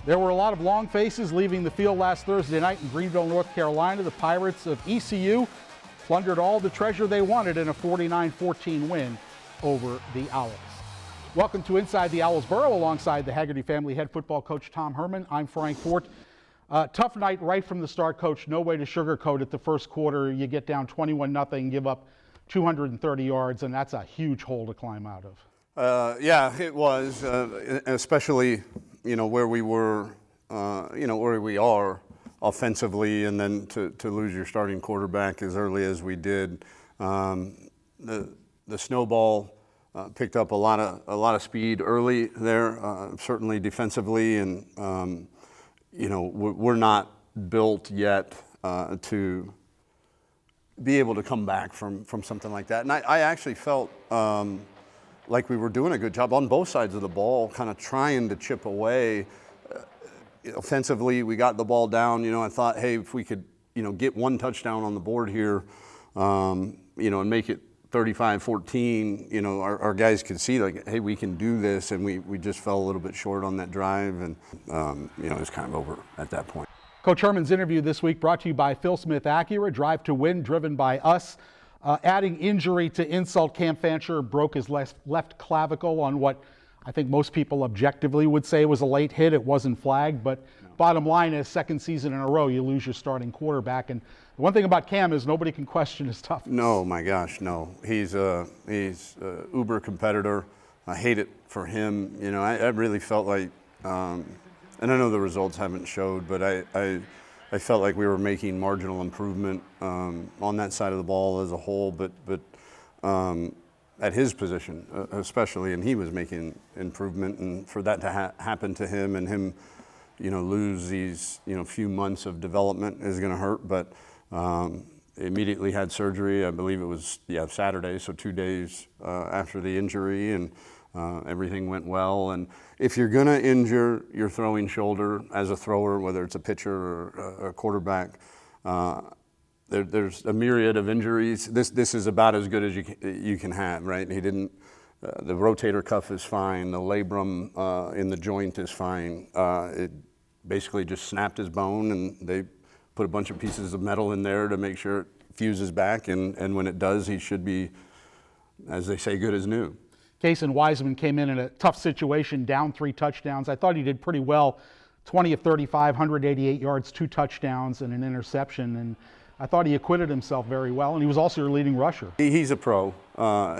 There were a lot of long faces leaving the field last Thursday night in Greenville, North Carolina. The Pirates of ECU plundered all the treasure they wanted in a 49-14 win over the Owls. Welcome to Inside the Owls Burrow alongside the Hagerty family head football coach Tom Herman. I'm Frank Forte. Tough night right from the start, Coach. No way to sugarcoat it. The first quarter, you get down 21-0, give up 230 yards, and that's a huge hole to climb out of. Yeah, it was, especially where we were, where we are offensively, and then to lose your starting quarterback as early as we did. The snowball picked up a lot of speed early there, certainly defensively, and we're not built yet to be able to come back from something like that. And I actually felt like we were doing a good job on both sides of the ball, kind of trying to chip away. Offensively, we got the ball down. I thought, hey, if we could, get one touchdown on the board here, and make it 35-14, our guys could see, like, hey, we can do this, and we just fell a little bit short on that drive, and, it was kind of over at that point. Coach Herman's interview this week brought to you by Phil Smith Acura, drive to win, driven by us. Adding injury to insult, Cam Fancher broke his left clavicle on what I think most people objectively would say was a late hit. It wasn't flagged, but bottom line is, second season in a row, you lose your starting quarterback. And the one thing about Cam is nobody can question his toughness. No, my gosh, no. He's a uber competitor. I hate it for him. I really felt like, and I know the results haven't showed, but I felt like we were making marginal improvement on that side of the ball as a whole, but at his position especially, and he was making improvement, and for that to happen to him and him, lose these few months of development is going to hurt. But immediately had surgery. I believe it was Saturday, so 2 days after the injury, and everything went well. And if you're going to injure your throwing shoulder as a thrower, whether it's a pitcher or a quarterback, there's a myriad of injuries. This is about as good as you can have, right? He didn't. The rotator cuff is fine. The labrum in the joint is fine. It basically just snapped his bone, and they put a bunch of pieces of metal in there to make sure it fuses back. And when it does, he should be, as they say, good as new. Kason Wiseman came in a tough situation, down 3 touchdowns. I thought he did pretty well, 20 of 35, 188 yards, 2 touchdowns, and an interception. And I thought he acquitted himself very well, and he was also your leading rusher. He's a pro.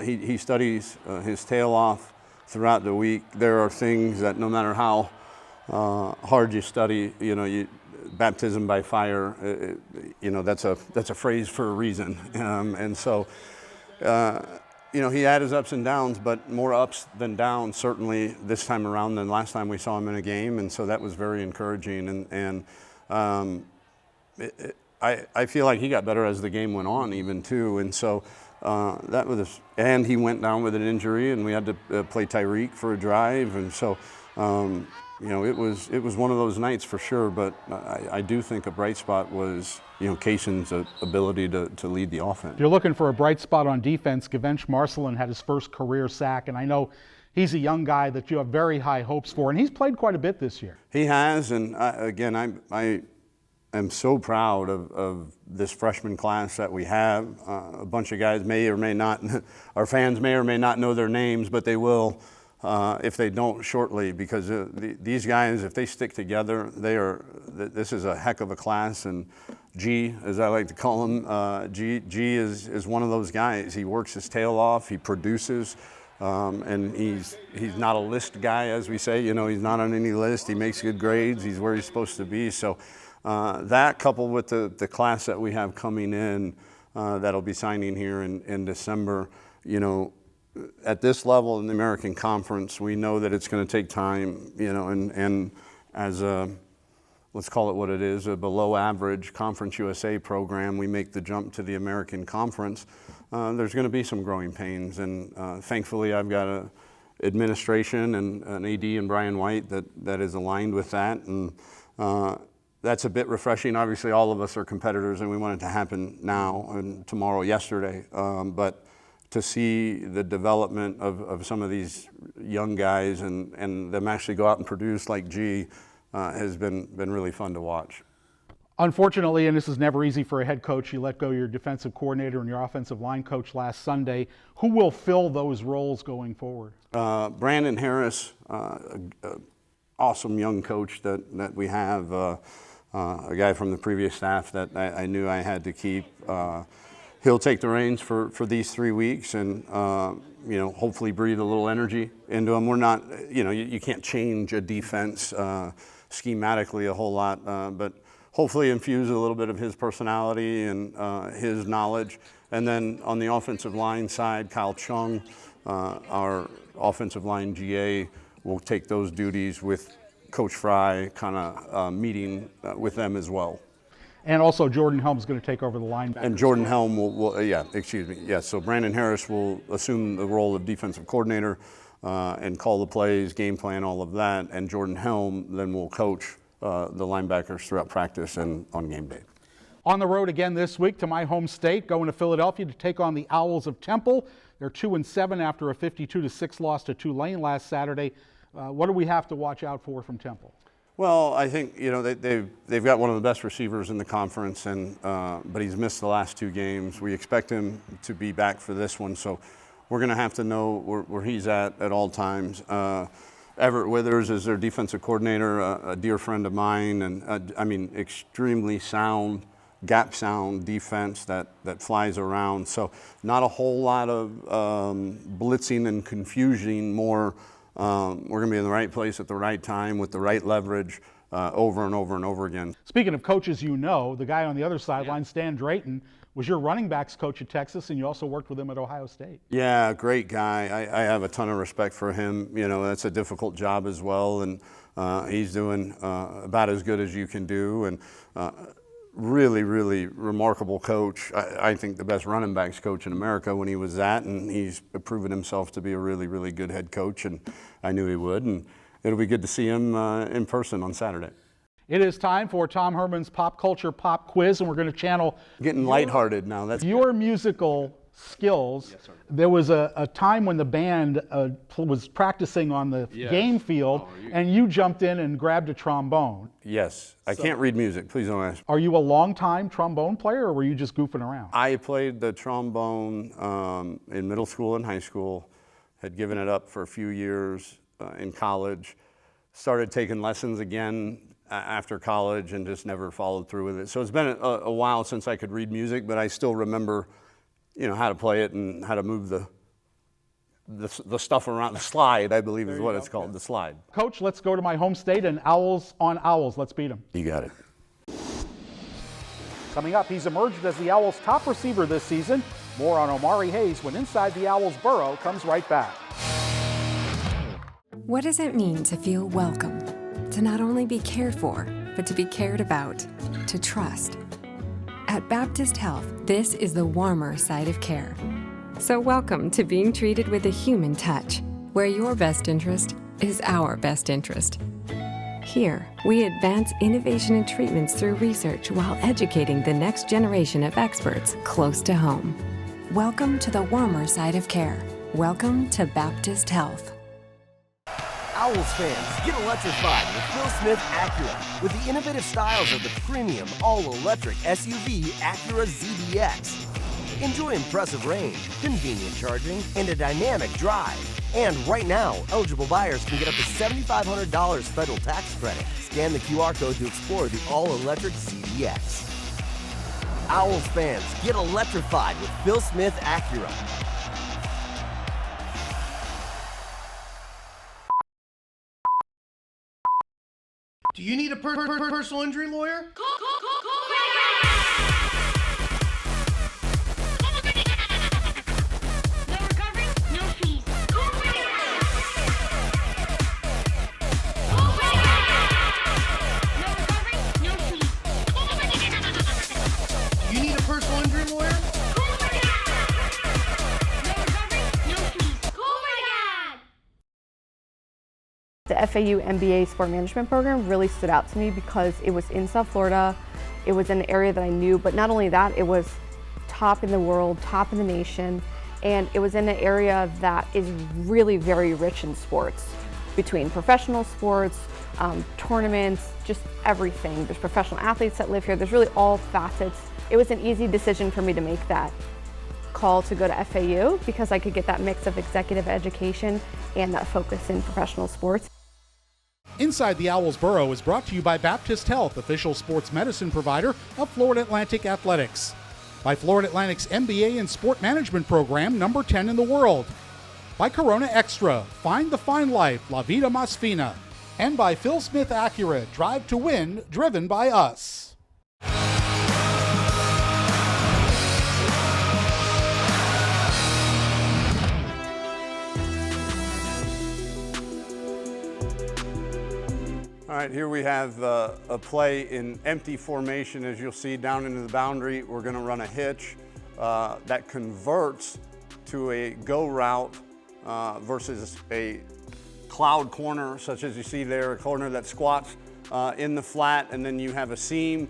He studies his tail off throughout the week. There are things that no matter how hard you study, baptism by fire, that's a phrase for a reason. And so, he had his ups and downs, but more ups than downs certainly this time around than last time we saw him in a game. And so that was very encouraging. And I feel like he got better as the game went on even too. And so that was, and he went down with an injury, and we had to play Tyreek for a drive. And so, it was one of those nights for sure. But I do think a bright spot was, Kason's ability to lead the offense. If you're looking for a bright spot on defense, Gavench Marcelin had his first career sack, and I know he's a young guy that you have very high hopes for, and he's played quite a bit this year. He has, and I am so proud of this freshman class that we have. A bunch of guys may or may not, our fans may or may not know their names, but they will if they don't shortly, because these guys, if they stick together, this is a heck of a class. And G, as I like to call him, G is one of those guys. He works his tail off, he produces, and he's not a list guy, as we say. He's not on any list. He makes good grades. He's where he's supposed to be. So that, coupled with the class that we have coming in, that'll be signing here in December, at this level in the American Conference, we know that it's going to take time, and as a, let's call it what it is, a below average Conference USA program, we make the jump to the American Conference. There's going to be some growing pains, and thankfully I've got a administration and an AD and Brian White that is aligned with that, and that's a bit refreshing. Obviously all of us are competitors, and we want it to happen now and tomorrow, yesterday, but to see the development of some of these young guys and them actually go out and produce like G, has been really fun to watch. Unfortunately, and this is never easy for a head coach, you let go your defensive coordinator and your offensive line coach last Sunday. Who will fill those roles going forward? Brandon Harris, awesome young coach that we have, a guy from the previous staff that I knew I had to keep. He'll take the reins for these 3 weeks and hopefully breathe a little energy into them. We're not, you can't change a defense schematically a whole lot, but hopefully infuse a little bit of his personality and his knowledge. And then on the offensive line side, Kyle Chung, our offensive line GA, will take those duties with Coach Fry, kind of meeting with them as well. And also Jordan Helm is going to take over the linebacker. And Jordan Helm so Brandon Harris will assume the role of defensive coordinator and call the plays, game plan, all of that. And Jordan Helm then will coach the linebackers throughout practice and on game day. On the road again this week to my home state, going to Philadelphia to take on the Owls of Temple. They're 2-7 after a 52-6 loss to Tulane last Saturday. What do we have to watch out for from Temple? Well, I think they've got one of the best receivers in the conference, and but he's missed the last 2 games. We expect him to be back for this one, so we're going to have to know where he's at all times. Everett Withers is their defensive coordinator, a dear friend of mine, and extremely sound, gap-sound defense that flies around. So not a whole lot of blitzing and confusing, more we're going to be in the right place at the right time with the right leverage over and over and over again. Speaking of coaches, the guy on the other sideline, Stan Drayton, was your running backs coach at Texas, and you also worked with him at Ohio State. Yeah, great guy. I have a ton of respect for him. That's a difficult job as well, and he's doing about as good as you can do. And really, really remarkable coach. I think the best running backs coach in America when he was that, and he's proven himself to be a really, really good head coach, and I knew he would. And it'll be good to see him in person on Saturday. It is time for Tom Herman's Pop Culture Pop Quiz, and we're going to channel lighthearted now. That's your musical skills. Yes, sir. There was a time when the band was practicing on the game field, and you jumped in and grabbed a trombone. Yes. I can't read music. Please don't ask. Are you a long-time trombone player, or were you just goofing around? I played the trombone in middle school and high school, had given it up for a few years in college, started taking lessons again after college and just never followed through with it. So it's been a while since I could read music, but I still remember, how to play it and how to move the stuff around. The slide, I believe, is what it's called, the slide. Coach, let's go to my home state and Owls on Owls. Let's beat them. You got it. Coming up, he's emerged as the Owls' top receiver this season. More on Omari Hayes when Inside the Owls Burrow comes right back. What does it mean to feel welcome? To not only be cared for, but to be cared about, to trust. At Baptist Health, this is the warmer side of care. So welcome to being treated with a human touch, where your best interest is our best interest. Here, we advance innovation and treatments through research while educating the next generation of experts close to home. Welcome to the warmer side of care. Welcome to Baptist Health. Owls fans, get electrified with Phil Smith Acura with the innovative styles of the premium all-electric SUV Acura ZDX. Enjoy impressive range, convenient charging, and a dynamic drive. And right now, eligible buyers can get up to $7,500 federal tax credit. Scan the QR code to explore the all-electric ZDX. Owls fans, get electrified with Phil Smith Acura. Do you need a personal injury lawyer? No recovery, no fees. No recovery, no fees. You need a personal injury lawyer? No recovery, no fees. The FAU MBA Sport Management program really stood out to me because it was in South Florida. It was in an area that I knew, but not only that, it was top in the world, top in the nation, and it was in an area that is really very rich in sports. between professional sports, tournaments, just everything. There's professional athletes that live here. There's really all facets. It was an easy decision for me to make that call to go to FAU because I could get that mix of executive education and that focus in professional sports. Inside the Owls Burrow is brought to you by Baptist Health, official sports medicine provider of Florida Atlantic Athletics. By Florida Atlantic's MBA in Sport Management program, number 10 in the world. By Corona Extra, find the fine life, La Vida Más Fina. And by Phil Smith Acura, drive to win, driven by us. All right, here we have a play in empty formation. As you'll see down into the boundary, we're going to run a hitch that converts to a go route versus a cloud corner, such as you see there, a corner that squats in the flat, and then you have a seam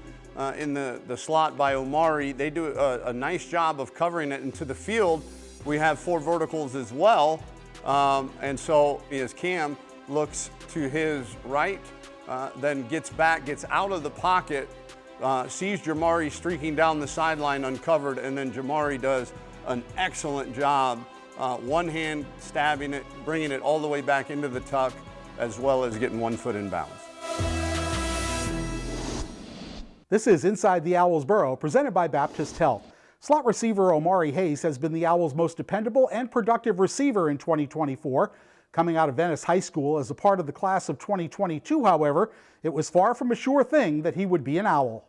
in the slot by Omari. They do a nice job of covering it into the field. We have 4 verticals as well, and so as Cam looks to his right, then gets back, gets out of the pocket, sees Jamari streaking down the sideline uncovered, and then Jamari does an excellent job, one hand stabbing it, bringing it all the way back into the tuck, as well as getting 1 foot in bounds. This is Inside the Owls Burrow, presented by Baptist Health. Slot receiver Omari Hayes has been the Owls' most dependable and productive receiver in 2024. Coming out of Venice High School as a part of the class of 2022, however, it was far from a sure thing that he would be an Owl.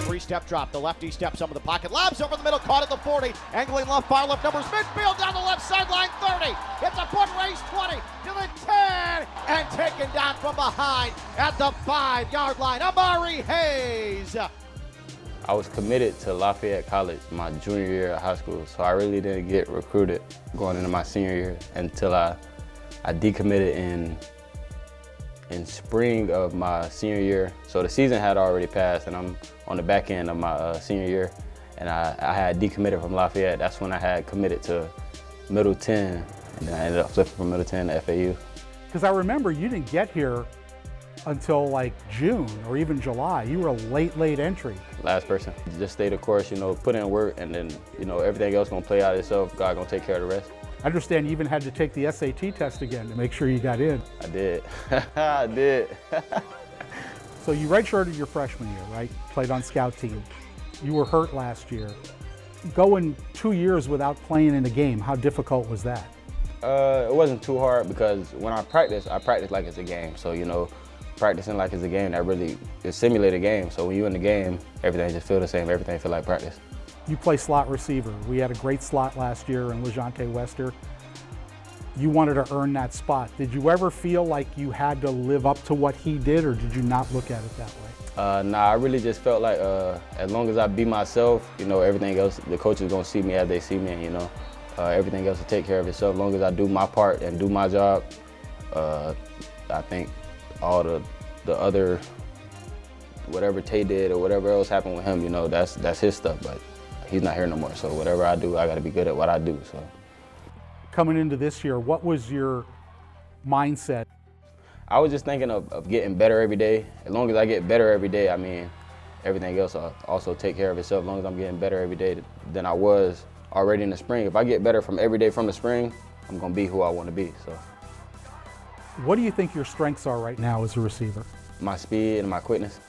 Three-step drop. The lefty steps up in the pocket. Lobs over the middle. Caught at the 40. Angling left. Far left numbers. Midfield down the left sideline. 30. It's a foot race. 20 to the 10. And taken down from behind at the 5-yard line. Omari Hayes. I was committed to Lafayette College my junior year of high school, so I really didn't get recruited going into my senior year until I decommitted in spring of my senior year. So the season had already passed, and I'm on the back end of my senior year, and I had decommitted from Lafayette. That's when I had committed to Middle 10, and then I ended up flipping from Middle 10 to FAU. Because I remember you didn't get here until like June or even July. You were a late entry. Last person. Just stay the course, put in work, and then, everything else gonna play out itself. God gonna take care of the rest. I understand you even had to take the SAT test again to make sure you got in. I did. I did. So you redshirted your freshman year, right? Played on scout team. You were hurt last year. Going 2 years without playing in a game, how difficult was that? It wasn't too hard because when I practice like it's a game. So, practicing like it's a game, that really is simulated game. So when you're in the game, everything just feel the same, everything feel like practice. You play slot receiver. We had a great slot last year in LeJante Wester. You wanted to earn that spot. Did you ever feel like you had to live up to what he did, or did you not look at it that way? Nah, I really just felt like as long as I be myself, everything else, the coaches gonna see me as they see me, and everything else will take care of itself. As long as I do my part and do my job, I think all the other, whatever Tay did or whatever else happened with him, that's his stuff, but he's not here no more. So whatever I do, I gotta be good at what I do, so. Coming into this year, what was your mindset? I was just thinking of getting better every day. As long as I get better every day, everything else will also take care of itself. As long as I'm getting better every day than I was already in the spring. If I get better from every day from the spring, I'm gonna be who I wanna be, so. What do you think your strengths are right now as a receiver? My speed and my quickness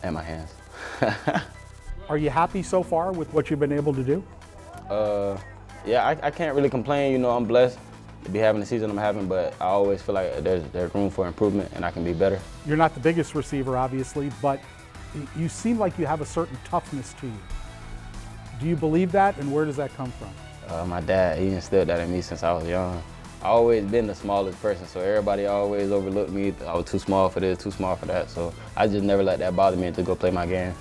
and my hands. Are you happy so far with what you've been able to do? Yeah, I can't really complain. I'm blessed to be having the season I'm having, but I always feel like there's room for improvement and I can be better. You're not the biggest receiver, obviously, but you seem like you have a certain toughness to you. Do you believe that, and where does that come from? My dad, he instilled that in me since I was young. I always been the smallest person, so everybody always overlooked me. I was too small for this, too small for that, so I just never let that bother me to go play my game.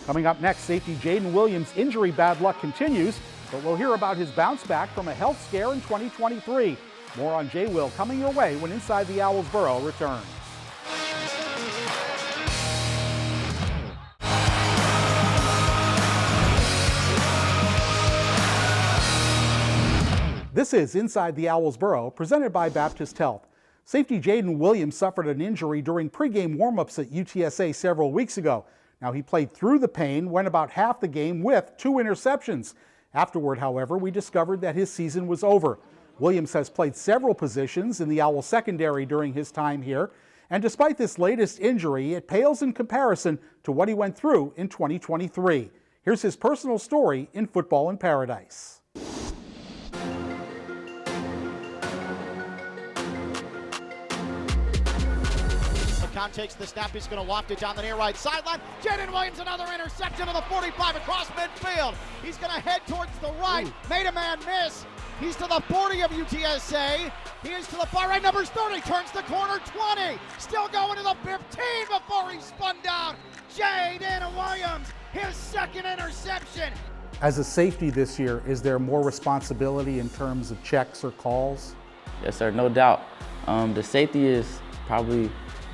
Coming up next, safety Jayden Williams' injury bad luck continues, but we'll hear about his bounce back from a health scare in 2023. More on J-Will coming your way when Inside the Owls Burrow returns. This is Inside the Owls Burrow, presented by Baptist Health. Safety Jayden Williams suffered an injury during pregame warmups at UTSA several weeks ago. Now, he played through the pain, went about half the game with 2 interceptions. Afterward, however, we discovered that his season was over. Williams has played several positions in the Owl secondary during his time here, and despite this latest injury, it pales in comparison to what he went through in 2023. Here's his personal story in Football in Paradise. McCown takes the snap. He's going to loft it down the near right sideline. Jayden Williams, another interception to the 45 across midfield. He's going to head towards the right. Made a man miss. He's to the 40 of UTSA. He is to the far right, numbers 30. Turns the corner, 20. Still going to the 15 before he's spun down. Jayden Williams, his second interception. As a safety this year, is there more responsibility in terms of checks or calls? Yes, sir, no doubt. The safety is probably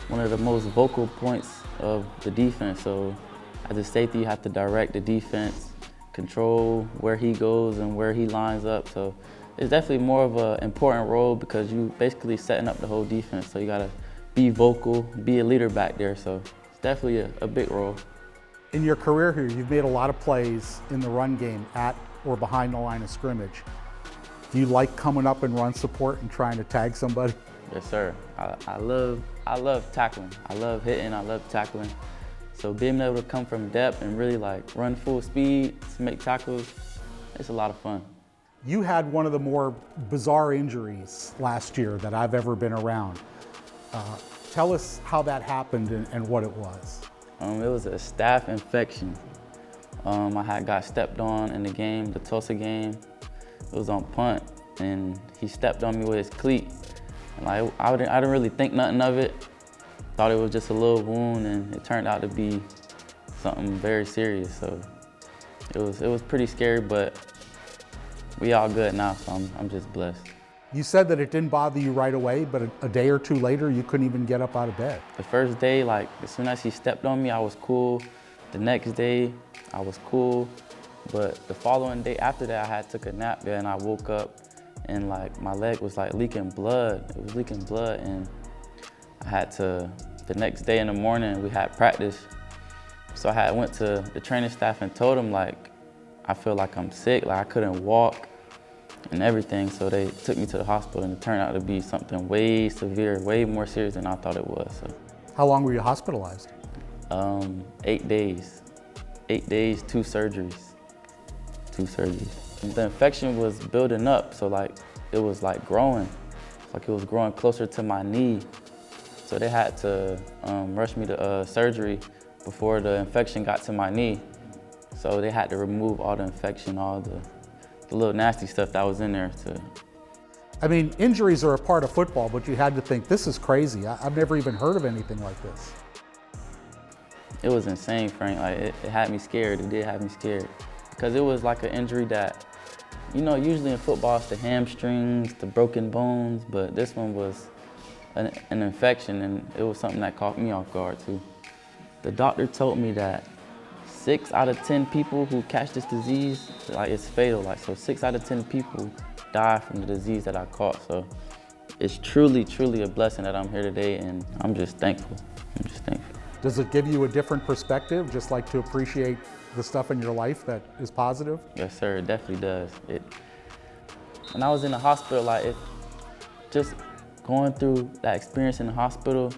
one of the most vocal points of the defense. So as a safety, you have to direct the defense, control where he goes and where he lines up. So it's definitely more of an important role because you basically setting up the whole defense. So you gotta be vocal, be a leader back there. So it's definitely a big role. In your career here, you've made a lot of plays in the run game at or behind the line of scrimmage. Do you like coming up and run support and trying to tag somebody? Yes, sir. I love tackling. I love hitting, I love tackling. So being able to come from depth and really like run full speed to make tackles, it's a lot of fun. You had one of the more bizarre injuries last year that I've ever been around. Tell us how that happened and what it was. It was a staph infection. I had got stepped on in the game, the Tulsa game. It was on punt, and he stepped on me with his cleat. And I didn't really think nothing of it. Thought it was just a little wound, and it turned out to be something very serious. So it was pretty scary, but we all good now, so I'm just blessed. You said that it didn't bother you right away, but a day or two later, you couldn't even get up out of bed. The first day, like as soon as he stepped on me, I was cool. The next day, I was cool. But the following day after that, I had took a nap there, and I woke up, and like my leg was like leaking blood. It was leaking blood, and I had to, the next day in the morning, we had practice. So I went to the training staff and told them like, I feel like I'm sick, like I couldn't walk and everything. So they took me to the hospital, and it turned out to be something way severe, way more serious than I thought it was. So. How long were you hospitalized? 8 days. 8 days, 2 surgeries. 2 surgeries. And the infection was building up, so like it was like growing. Like it was growing closer to my knee. So they had to rush me to surgery before the infection got to my knee. So they had to remove all the infection, all the little nasty stuff that was in there. I mean, injuries are a part of football, but you had to think, this is crazy. I've never even heard of anything like this. It was insane, Frank. Like it had me scared. It did have me scared. Because it was like an injury that, you know, usually in football it's the hamstrings, the broken bones, but this one was an infection, and it was something that caught me off guard too. The doctor told me that 6 out of 10 people who catch this disease, like it's fatal. Like so 6 out of 10 people die from the disease that I caught. So it's truly, truly a blessing that I'm here today, and I'm just thankful. I'm just thankful. Does it give you a different perspective, just like to appreciate the stuff in your life that is positive? Yes, sir, it definitely does. When I was in the hospital, like just going through that experience in the hospital,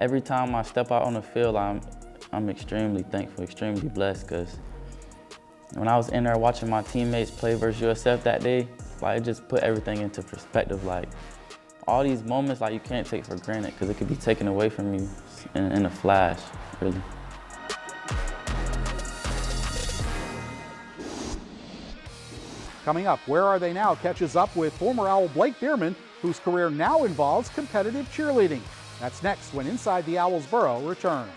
every time I step out on the field, I'm extremely thankful, extremely blessed, because when I was in there watching my teammates play versus USF that day, like it just put everything into perspective. Like all these moments, like you can't take for granted, because it could be taken away from you in a flash, really. Coming up, Where Are They Now catches up with former Owl Blake Bierman, whose career now involves competitive cheerleading. That's next when Inside the Owls Burrow returns.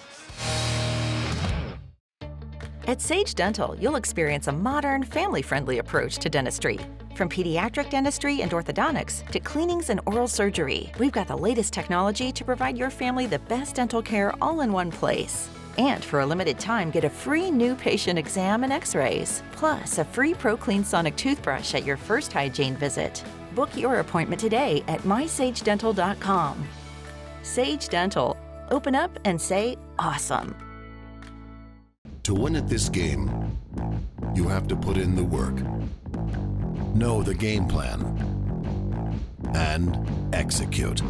At Sage Dental, you'll experience a modern, family-friendly approach to dentistry. From pediatric dentistry and orthodontics to cleanings and oral surgery, we've got the latest technology to provide your family the best dental care all in one place. And for a limited time, get a free new patient exam and x-rays, plus a free ProClean Sonic toothbrush at your first hygiene visit. Book your appointment today at mysagedental.com. Sage Dental. Open up and say awesome. To win at this game, you have to put in the work, know the game plan, and execute.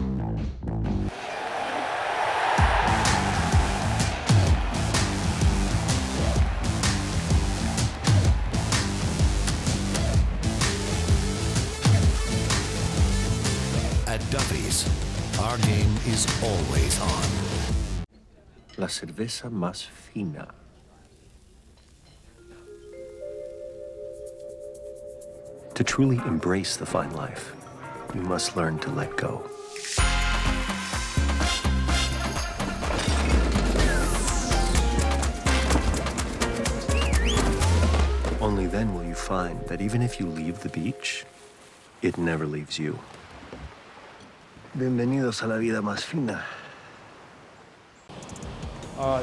At Duffy's, our game is always on. La cerveza más fina. To truly embrace the fine life, you must learn to let go. Only then will you find that even if you leave the beach, it never leaves you. Bienvenidos a la vida más fina.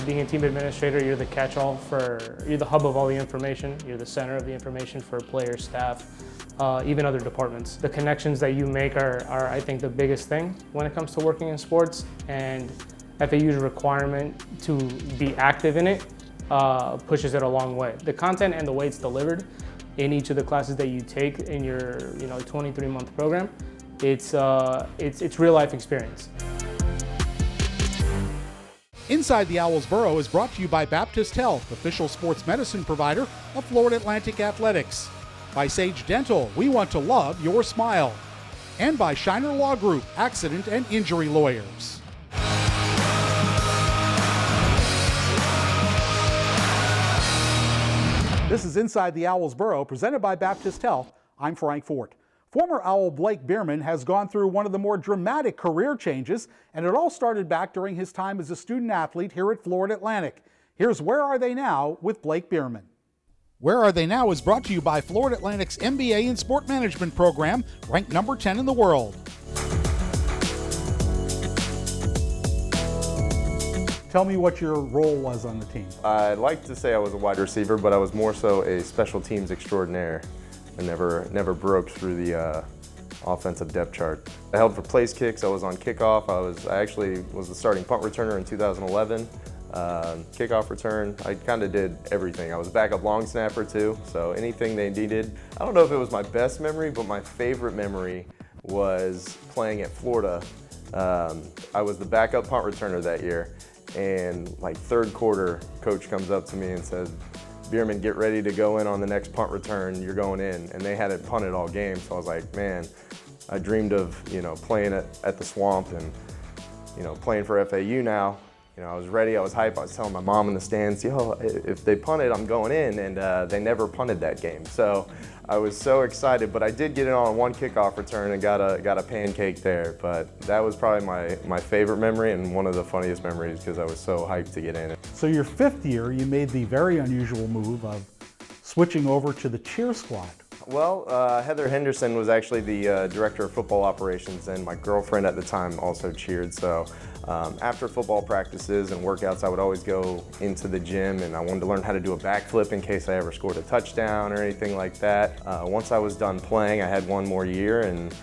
Being a team administrator, you're the catch-all you're the hub of all the information. You're the center of the information for players, staff, even other departments. The connections that you make are, I think, the biggest thing when it comes to working in sports, and FAU's requirement to be active in it pushes it a long way. The content and the way it's delivered in each of the classes that you take in your 23-month program, it's real life experience. Inside the Owls Burrow is brought to you by Baptist Health, official sports medicine provider of Florida Atlantic Athletics. By Sage Dental, we want to love your smile. And by Shiner Law Group, accident and injury lawyers. This is Inside the Owls Burrow, presented by Baptist Health. I'm Frank Forte. Former Owl Blake Bierman has gone through one of the more dramatic career changes, and it all started back during his time as a student athlete here at Florida Atlantic. Here's Where Are They Now with Blake Bierman. Where Are They Now is brought to you by Florida Atlantic's MBA in Sport Management program, ranked number 10 in the world. Tell me what your role was on the team. I'd like to say I was a wide receiver, but I was more so a special teams extraordinaire. I never broke through the offensive depth chart. I held for place kicks. I was on kickoff. I actually was the starting punt returner in 2011. Kickoff return. I kind of did everything. I was a backup long snapper too, so anything they needed. I don't know if it was my best memory, but my favorite memory was playing at Florida. I was the backup punt returner that year, and like third quarter, coach comes up to me and says, Bierman, get ready to go in on the next punt return, you're going in. And they hadn't punted all game, so I was like, man, I dreamed of, playing at the Swamp and, playing for FAU now. I was ready, I was hyped, I was telling my mom in the stands, if they punted, I'm going in, and they never punted that game. So I was so excited, but I did get in on one kickoff return and got a pancake there, but that was probably my favorite memory and one of the funniest memories because I was so hyped to get in. So your fifth year, you made the very unusual move of switching over to the cheer squad. Well, Heather Henderson was actually the director of football operations, and my girlfriend at the time also cheered. So after football practices and workouts, I would always go into the gym, and I wanted to learn how to do a backflip in case I ever scored a touchdown or anything like that. Once I was done playing, I had one more year, and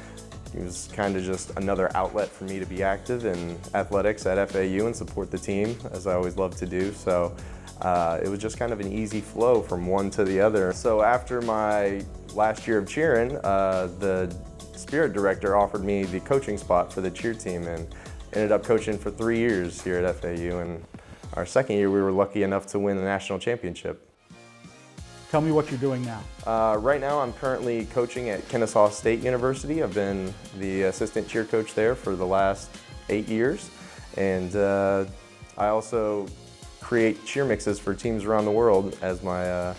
it was kind of just another outlet for me to be active in athletics at FAU and support the team, as I always love to do. So it was just kind of an easy flow from one to the other. So after my last year of cheering, the spirit director offered me the coaching spot for the cheer team, and ended up coaching for 3 years here at FAU. And our second year, we were lucky enough to win the national championship. Tell me what you're doing now. Right now, I'm currently coaching at Kennesaw State University. I've been the assistant cheer coach there for the last 8 years. And I also create cheer mixes for teams around the world as my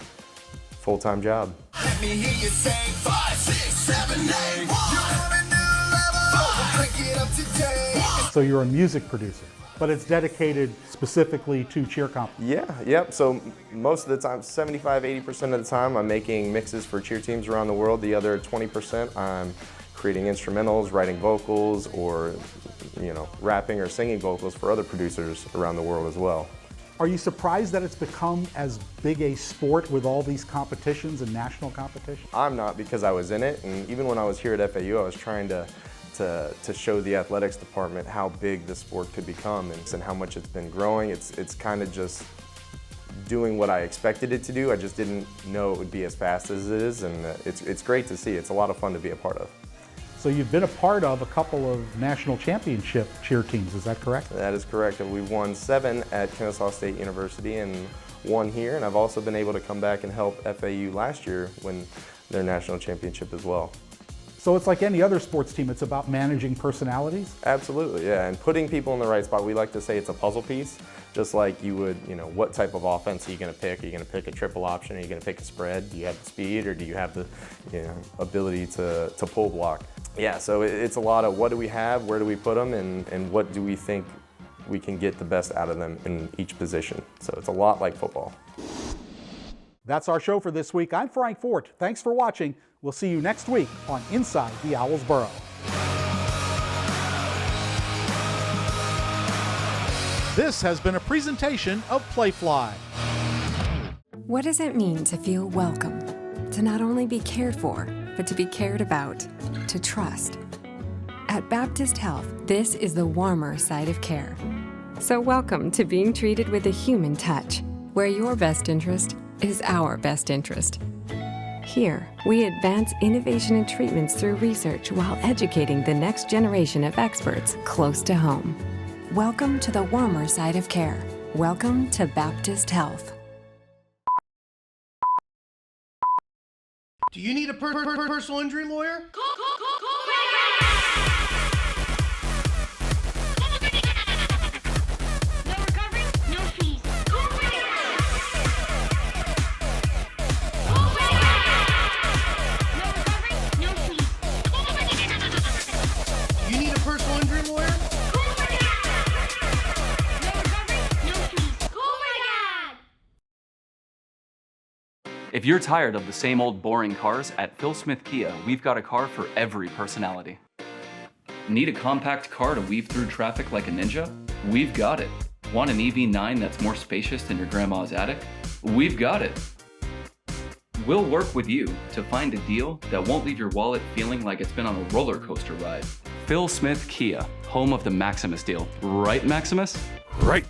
full-time job. Let me hear you say 5, 6, 7, 8, 1. You're on a new level. Crank it up today. So you're a music producer, but it's dedicated specifically to cheer competition. Yep. So most of the time, 75–80% of the time, I'm making mixes for cheer teams around the world. The other 20%, I'm creating instrumentals, writing vocals, or rapping or singing vocals for other producers around the world as well. Are you surprised that it's become as big a sport with all these competitions and national competitions? I'm not, because I was in it, and even when I was here at FAU, I was trying to show the athletics department how big the sport could become and how much it's been growing. It's kind of just doing what I expected it to do. I just didn't know it would be as fast as it is, and it's great to see. It's a lot of fun to be a part of. So you've been a part of a couple of national championship cheer teams, is that correct? That is correct. And we've won 7 at Kennesaw State University and 1 here, and I've also been able to come back and help FAU last year win their national championship as well. So it's like any other sports team, it's about managing personalities? Absolutely, yeah, and putting people in the right spot. We like to say it's a puzzle piece, just like you would, what type of offense are you going to pick? Are you going to pick a triple option? Are you going to pick a spread? Do you have the speed, or do you have the ability to pull block? Yeah, so it's a lot of what do we have, where do we put them, and what do we think we can get the best out of them in each position. So it's a lot like football. That's our show for this week. I'm Frank Forte. Thanks for watching. We'll see you next week on Inside the Owls Burrow. This has been a presentation of Playfly. What does it mean to feel welcome? To not only be cared for, but to be cared about, to trust. At Baptist Health, this is the warmer side of care. So welcome to being treated with a human touch, where your best interest is our best interest. Here, we advance innovation and treatments through research while educating the next generation of experts close to home. Welcome to the warmer side of care. Welcome to Baptist Health. Do you need a personal injury lawyer? If you're tired of the same old boring cars, at Phil Smith Kia, we've got a car for every personality. Need a compact car to weave through traffic like a ninja? We've got it. Want an EV9 that's more spacious than your grandma's attic? We've got it. We'll work with you to find a deal that won't leave your wallet feeling like it's been on a roller coaster ride. Phil Smith Kia, home of the Maximus deal. Right, Maximus? Right.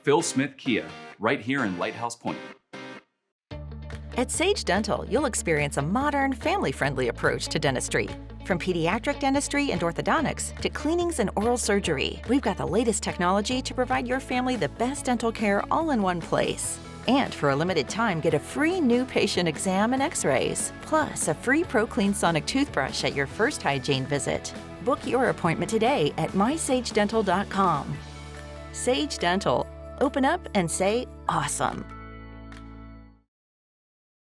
Phil Smith Kia, right here in Lighthouse Point. At Sage Dental, you'll experience a modern, family-friendly approach to dentistry. From pediatric dentistry and orthodontics to cleanings and oral surgery, we've got the latest technology to provide your family the best dental care all in one place. And for a limited time, get a free new patient exam and x-rays, plus a free ProClean Sonic toothbrush at your first hygiene visit. Book your appointment today at mysagedental.com. Sage Dental. Open up and say awesome.